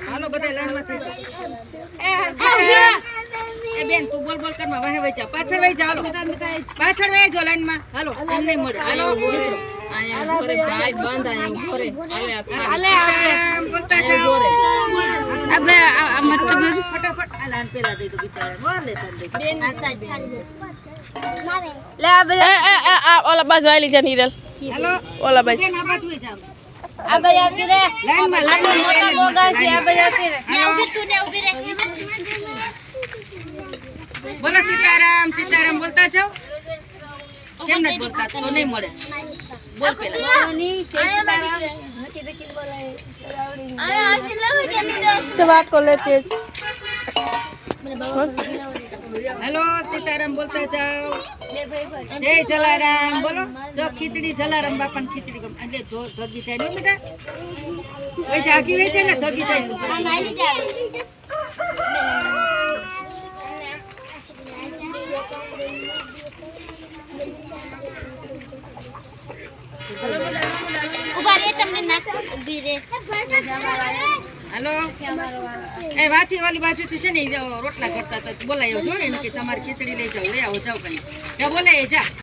હાલો બધા લાઈનમાં એ બેન તું બોલ બોલ કરમાં વાહે વઈ જા પાછળ વઈ જા હાલો પાછળ વઈ જો લાઈનમાં હાલો એમ નહીં મળે હાલો આયા ઘરે ભાઈ બંધ આયા ઘરે હાલે બોલતા જાઓ અબે મતલબ ફટાફટ આ લાન પેલા દઈ તો બિચારા બોલ લે તને બેન લે આ ઓલા બાજુ આલી જા નીરલ હાલો ઓલા બાજુ આ બાજુ વઈ જા આ ભાઈ આવતી રે લાઈનમાં મોગા છે આ ભાઈ આવતી રે ને ઊભી તું ને ઊભી રે બોલો સીતારામ સીતારામ બોલતા જાઓ કેમ નથી બોલતા તો નહીં મળે બોલ પેલા सवार को लेते हेलो सीताराम बोलता जाओ जय जलाराम बोलो जो खिचड़ी जलाराम बापन खिचड़ी को એટલે જો ધગી જાય ને બેટા ઓય જાગી વે છે ને ધગી જાય તો નાઈ જાય ઉભા રે તમને ના ઉભી રે હાલો એ વાથી ઓલી બાજુથી છે ને રોટલા કરતા તો બોલાયો જો ને કે તમારી ખીચડી લઈ જાઓ લઈ આવો જાઓ કઈ ત્યાં બોલાય જા